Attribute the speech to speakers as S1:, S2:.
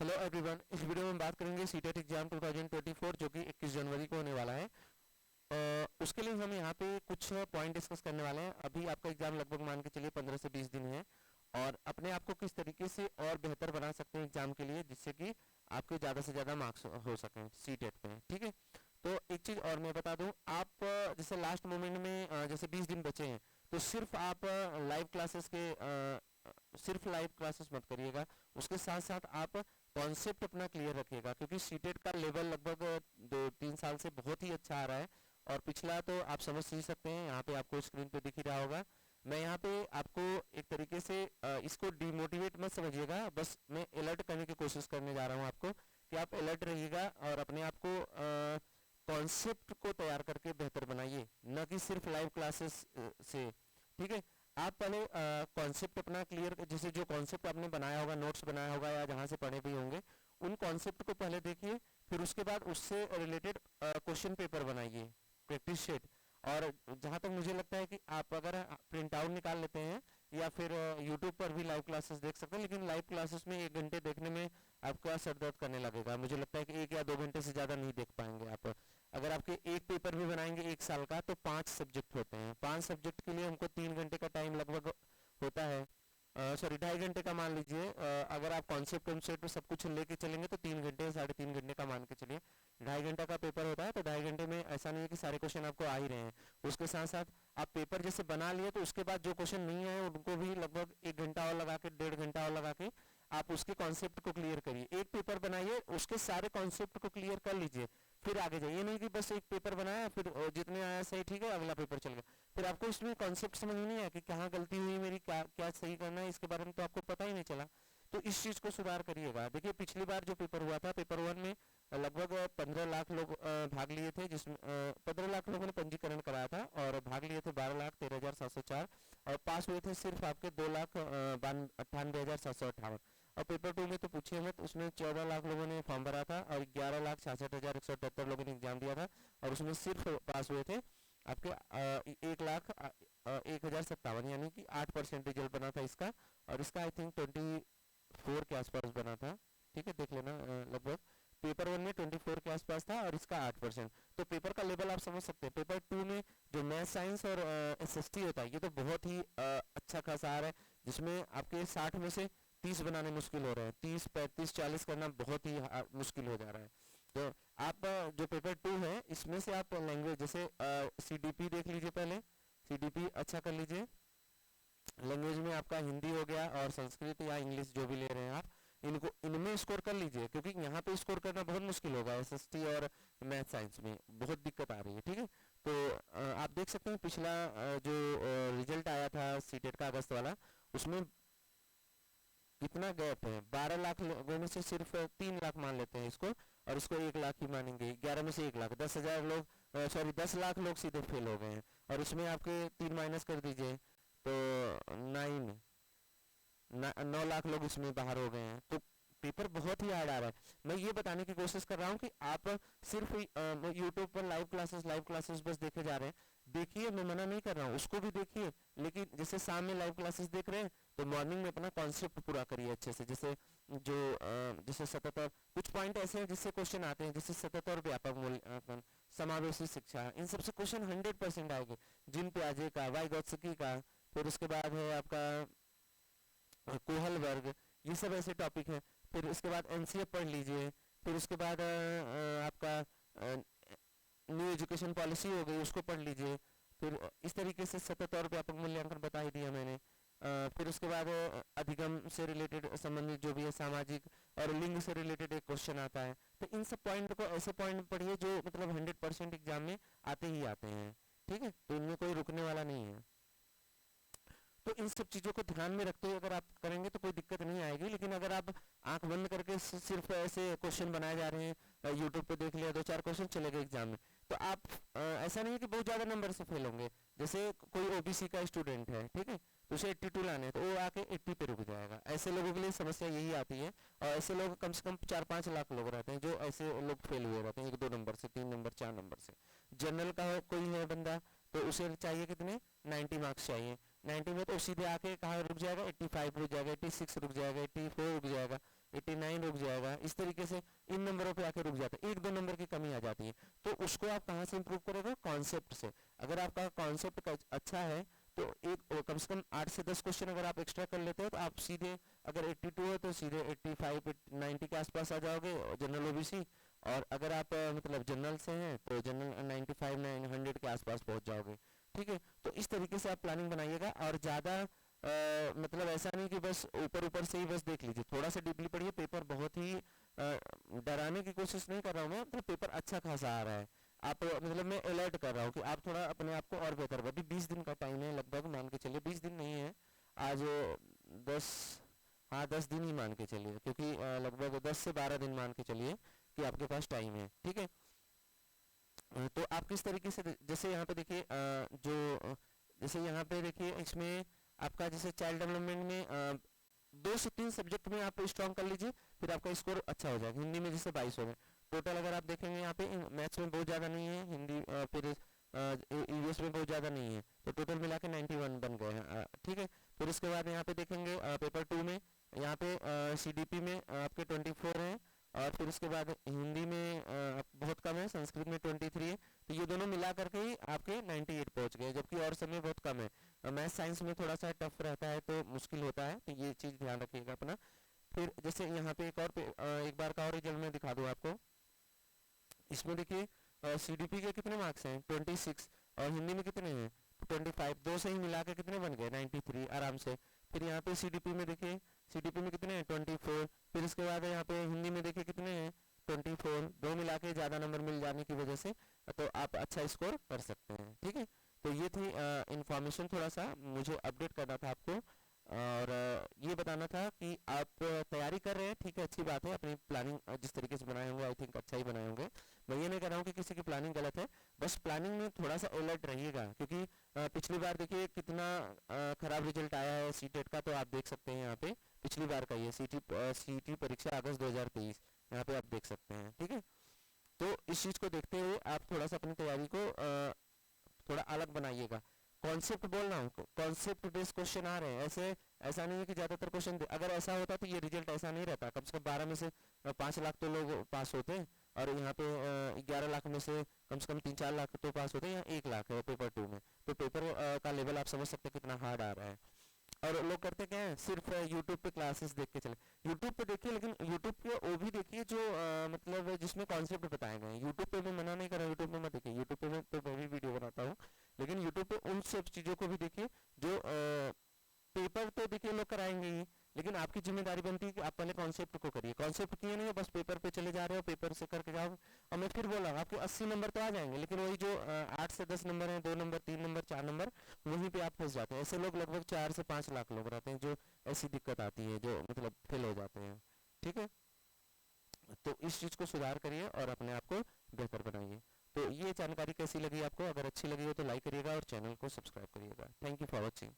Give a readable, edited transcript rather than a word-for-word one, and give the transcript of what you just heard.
S1: Hello everyone, इस video में हम बात करेंगे सीटेट एग्जाम 2024 जो कि 21 जनवरी को होने वाला है। उसके लिए हम यहाँ पे कुछ पॉइंट डिस्कस करने वाले हैं। अभी आपका एग्जाम लगभग मान के चलिए 15 से 20 दिन है और अपने आप को किस तरीके से और बेहतर बना सकते हैं एग्जाम के लिए, जिससे कि आपके ज़्यादा से ज़्यादा मार्क्स हो सकें सीटेट पे। ठीक है, तो एक चीज़ और मैं बता दूं, आप जैसे लास्ट मोमेंट में जैसे 20 दिन बचे हैं तो सिर्फ आप सिर्फ लाइव क्लासेस मत करिएगा। उसके साथ साथ आप कॉन्सेप्ट अपना क्लियर रखिएगा, क्योंकि सीटेट का लेवल लगभग 2-3 साल से बहुत ही अच्छा आ रहा है। और पिछला तो आप समझ ही सकते हैं, यहाँ पे आपको स्क्रीन पे दिख ही रहा होगा। मैं यहाँ पे आपको एक तरीके से इसको डिमोटिवेट मत समझिएगा, बस मैं अलर्ट करने की कोशिश करने जा रहा हूँ आपको कि आप अलर्ट रहिएगा और अपने आप को कॉन्सेप्ट को तैयार करके बेहतर बनाइए, न कि सिर्फ लाइव क्लासेस से। ठीक है, आप पहले कॉन्सेप्ट अपना क्लियर, जैसे जो कॉन्सेप्ट आपने बनाया होगा, नोट्स बनाया होगा या जहाँ से पढ़े भी होंगे, उन कॉन्सेप्ट को पहले देखिए। फिर उसके बाद उससे रिलेटेड क्वेश्चन पेपर बनाइए, प्रैक्टिस शीट। और जहाँ तक मुझे लगता है कि आप अगर प्रिंट आउट निकाल लेते हैं या फिर यूट्यूब पर भी लाइव क्लासेस देख सकते हैं, लेकिन लाइव क्लासेस में 1 घंटे देखने में आपका सर दर्द करने लगेगा। मुझे लगता है कि 1 या 2 घंटे से ज़्यादा नहीं देख पाएंगे आप। अगर आपके एक पेपर भी बनाएंगे 1 साल का तो 5 सब्जेक्ट होते हैं, 5 सब्जेक्ट के लिए हमको 3 घंटे का टाइम लगभग होता है। सॉरी, 2.5 घंटे का मान लीजिए। अगर आप कॉन्सेप्ट कॉन्सेप्ट सब कुछ लेके चलेंगे तो 3 घंटे 3.5 घंटे का मान के चलिए। 2.5 घंटा का पेपर होता है, तो 2.5 घंटे में ऐसा नहीं है कि सारे क्वेश्चन आपको आ ही रहे हैं। उसके साथ साथ आप पेपर जैसे बना लिए तो उसके बाद जो क्वेश्चन नहीं आए उनको भी लगभग 1 घंटा और लगा के, 1.5 घंटा और लगा के आप उसके कॉन्सेप्ट को क्लियर करिए। एक पेपर बनाइए, उसके सारे कॉन्सेप्ट को क्लियर कर लीजिए, फिर आगे जाइए। नहीं कि बस एक पेपर बनाया, फिर जितने आया सही ठीक है, अगला पेपर चल गया, फिर आपको इसमें कॉन्सेप्ट समझ नहीं आया कि कहाँ गलती हुई मेरी, क्या क्या सही करना है, इसके बारे में तो आपको पता ही नहीं चला। तो इस चीज को सुधार करिएगा। देखिए, पिछली बार जो पेपर हुआ था, पेपर 1 में लगभग 15 लाख लोग भाग लिए थे, जिसमें 15 लाख लोगों ने पंजीकरण कराया था और भाग लिए थे 12,13,704, और पास हुए थे सिर्फ आपके 2,98,758। और पेपर 2 में तो पूछिए मत, उसमें 14 लाख लोगों ने फॉर्म भरा था और 11,66,178 लोगों ने एग्जाम दिया था, और उसमें सिर्फ पास हुए थे आपके 1,01,57, यानी कि 8% रिजल्ट बना था इसका। और इसका आई थिंक 24 के आसपास बना था। ठीक है, देख लेना। लगभग पेपर 1 में 24 के आसपास था और इसका 8%। तो पेपर का लेवल आप समझ सकते हैं। पेपर 2 में जो मैथ साइंस और एसएसटी होता है, ये तो बहुत ही अच्छा खासा आ रहा है, जिसमें आपके 60 में से 30 बनाने मुश्किल हो रहे हैं। 30, 35, 40 करना बहुत ही मुश्किल हो जा रहा है। तो आप जो पेपर 2 है, इसमें से आप लैंग्वेज जैसे सीडीपी देख लीजिए, पहले सीडीपी अच्छा कर लीजिए। लैंग्वेज में आपका हिंदी हो गया और संस्कृत या इंग्लिश जो भी ले रहे हैं आप, इनको इनमें स्कोर कर लीजिए, क्योंकि यहाँ पे स्कोर करना बहुत मुश्किल होगा। एसएसटी और मैथ साइंस में बहुत दिक्कत आ रही है। ठीक है, तो आप देख सकते हैं पिछला जो रिजल्ट आया था सीटेट का अगस्त वाला, उसमें कितना गैप है। 12 लाख लोगों में से सिर्फ 3 लाख मान लेते हैं इसको, और इसको 1 लाख ही मानेंगे। 11 में से 1 लाख, 10,000 लोग, सॉरी 10 लाख लोग सीधे फेल हो गए हैं। और इसमें आपके 3 माइनस कर दीजिए तो 9 लाख लोग इसमें बाहर हो गए हैं। तो पेपर बहुत ही हार्ड आ रहा है। मैं ये बताने की कोशिश कर रहा हूँ कि आप सिर्फ यूट्यूब पर लाइव क्लासेस बस देखे जा रहे हैं। देखिए, मैं मना नहीं कर रहा हूँ, उसको भी देखिए, लेकिन जैसे शाम में लाइव क्लासेस देख रहे हैं तो मॉर्निंग में अपना कॉन्सेप्ट पूरा करिए अच्छे से। जैसे जो जैसे सतत और कुछ पॉइंट ऐसे हैं जिससे क्वेश्चन आते हैं, जैसे सतत और व्यापक मूल्यांकन, समावेशी शिक्षा, इन सबसे क्वेश्चन 100% आएंगे। जिन प्याजे का, वाइगोत्स्की का, फिर उसके बाद है आपका कोहल वर्ग, ये सब ऐसे टॉपिक हैं। फिर उसके बाद एनसीएफ पढ़ लीजिए। फिर उसके बाद आपका न्यू एजुकेशन पॉलिसी हो गई, उसको पढ़ लीजिए। फिर इस तरीके से सतत और व्यापक मूल्यांकन बता ही दिया मैंने। फिर उसके बाद अधिगम से रिलेटेड संबंधित जो भी है, सामाजिक और लिंग से रिलेटेड एक क्वेश्चन आता है। तो इन सब पॉइंट को, ऐसे पॉइंट पढ़िए जो मतलब 100% एग्जाम में आते ही आते हैं। ठीक है, तो इनमें कोई रुकने वाला नहीं है। तो इन सब चीजों को ध्यान में रखते हुए अगर आप करेंगे तो कोई दिक्कत नहीं आएगी। लेकिन अगर आप आंख बंद करके सिर्फ ऐसे क्वेश्चन बनाए जा रहे हैं, यूट्यूब पे देख लिया, 2-4 क्वेश्चन चले गए एग्जाम में, तो आप ऐसा नहीं है कि बहुत ज्यादा नंबर से फेल होंगे। जैसे कोई ओबीसी का स्टूडेंट है, ठीक है, तो उसे 82 लाने हैं, तो वो आके 80 पे रुक जाएगा। ऐसे लोगों के लिए समस्या यही आती है। और ऐसे लोग कम से कम 4-5 लाख लोग रहते हैं जो ऐसे लोग फेल हुए रहते हैं, 1-2 नंबर से, 3 नंबर, 4 नंबर से। जनरल का कोई है बंदा, तो उसे चाहिए कितने, 90 मार्क्स चाहिए। 90 में तो सीधे आके कहाँ रुक जाएगा, 85 रुक जाएगा, 86 रुक जाएगा, 84 रुक जाएगा, 89 रुक जाएगा, इस तरीके से इन नंबरों पे आके रुक जाते हैं, 1-2 नंबर की कमी आ जाती है। तो उसको आप कहाँ से इंप्रूव करोगे? कॉन्सेप्ट से। अगर आपका कॉन्सेप्ट अच्छा है तो एक कम से कम 8 से 10 क्वेश्चन अगर आप एक्स्ट्रा कर लेते हो तो आप सीधे, अगर 82 है तो सीधे 85 90 के आसपास आ जाओगे जनरल ओबीसी, और अगर आप मतलब जनरल से हैं तो जनरल 95 900 के आसपास पहुंच जाओगे। ठीक है, तो इस तरीके से आप प्लानिंग बनाइएगा, और ज़्यादा मतलब ऐसा नहीं कि बस ऊपर ऊपर से ही बस देख लीजिए, थोड़ा सा डीपली पढ़िए। पेपर बहुत ही डराने की कोशिश नहीं कर रहा हूँ मैं, मतलब पेपर अच्छा खासा आ रहा है। आप मतलब मैं अलर्ट कर रहा हूँ कि आप थोड़ा अपने आप को और बेहतर, अभी 20 दिन का टाइम है लगभग, मान के चलिए 20 दिन नहीं है आज, 10, हाँ 10 दिन ही मान के चलिए, क्योंकि लगभग 10 से 12 दिन मान के चलिए कि आपके पास टाइम है। ठीक है, तो आप किस तरीके से जैसे यहाँ पे देखिए जैसे यहाँ पे देखिए इसमें आपका जैसे चाइल्ड डेवलपमेंट में 2 से 3 सब्जेक्ट में आप स्ट्रॉन्ग कर लीजिए, फिर आपका स्कोर अच्छा हो जाएगा। हिंदी में जैसे 22 हो गए टोटल, अगर आप देखेंगे यहाँ पे मैथ्स में बहुत ज़्यादा नहीं है, हिंदी फिर ईवीएस में बहुत ज़्यादा नहीं है, तो टोटल मिला के 91 बन गए हैं। ठीक है, फिर उसके बाद यहाँ पे देखेंगे पेपर 2 में यहाँ पे सीडीपी में आपके 24 हैं, और फिर उसके बाद हिंदी में बहुत कम है, संस्कृत में 23 है, तो ये दोनों मिला करके ही आपके 98 पहुंच गए, जबकि और सब में बहुत कम है। मैथ साइंस में थोड़ा सा टफ रहता है तो मुश्किल होता है, तो ये चीज़ ध्यान रखिएगा अपना। फिर जैसे यहाँ पे एक बार का और रिजल्ट मैं दिखा दूँ आपको। इसमें देखिए सीडीपी के कितने मार्क्स हैं? 26, और हिंदी में कितने हैं? 25, दो से ही मिला के कितने बन गए? 93 आराम से। फिर यहाँ पे सीडीपी में देखिए, सीडीपी में कितने हैं? 24। फिर इसके बाद यहाँ पे हिंदी में देखिए कितने हैं? 24, दो मिला के ज़्यादा नंबर मिल जाने की वजह से तो आप अच्छा स्कोर कर सकते हैं। ठीक है, तो ये थी इंफॉर्मेशन, थोड़ा सा मुझे अपडेट करना था आपको, और ये बताना था कि आप तैयारी कर रहे हैं, ठीक है, अच्छी बात है। अपनी प्लानिंग जिस तरीके से बनाए होंगे आई थिंक अच्छा ही बनाए होंगे। मैं ये नहीं कह रहा हूँ कि किसी की प्लानिंग गलत है, बस प्लानिंग में थोड़ा सा अलर्ट रहिएगा, क्योंकि पिछली बार देखिए कितना खराब रिजल्ट आया है सीटेट का, तो आप देख सकते हैं यहाँ पे पिछली बार का ये सीटी परीक्षा अगस्त 2023, यहाँ पे आप देख सकते हैं। ठीक है, तो इस चीज़ को देखते हुए आप थोड़ा सा अपनी तैयारी को थोड़ा अलग बनाइएगा। कॉन्सेप्ट बोल रहा हूँ, कॉन्सेप्ट बेस्ड क्वेश्चन आ रहे हैं, ऐसा नहीं है कि ज़्यादातर क्वेश्चन, अगर ऐसा होता तो ये रिजल्ट ऐसा नहीं रहता। कम से कम 12 में से 5 लाख तो लोग पास होते हैं, और यहाँ पे 11 लाख में से कम 3-4 लाख तो पास होते हैं, यहाँ 1 लाख है पेपर 2 में। तो पेपर का लेवल आप समझ सकते हैं कितना हार्ड आ रहा है। और लोग करते क्या है, सिर्फ यूट्यूब पे क्लासेस देख के चले, यूट्यूब पे देखिए, लेकिन यूट्यूब पे वो भी देखिए जो मतलब जिसमें कॉन्सेप्ट बताए गए हैं। यूट्यूब पे मैं मना नहीं कर रहा, यूट्यूब पे मत देखिए, यूट्यूब पे मैं तो मैं भी वीडियो बनाता हूँ, लेकिन यूट्यूब पे उन सब चीज़ों को भी देखिए जो पेपर तो देखिए लोग कराएंगे ही, लेकिन आपकी जिम्मेदारी बनती है कि आप पहले कॉन्सेप्ट को करिए। कॉन्सेप्ट किए नहीं, बस पेपर पे चले जा रहे हो, पेपर से करके जाओ, और मैं फिर बोला आपके 80 नंबर तो आ जाएंगे, लेकिन वही जो 8 से 10 नंबर हैं, 2 नंबर 3 नंबर 4 नंबर, वहीं पे आप फंस जाते हैं। ऐसे लोग लगभग 4 से 5 लाख लोग रहते हैं जो ऐसी दिक्कत आती है, जो मतलब फेल हो जाते हैं। ठीक है, तो इस चीज़ को सुधार करिए और अपने आप को बेहतर बनाइए। तो ये जानकारी कैसी लगी आपको? अगर अच्छी लगी हो तो लाइक करिएगा और चैनल को सब्सक्राइब करिएगा। Thank you for watching.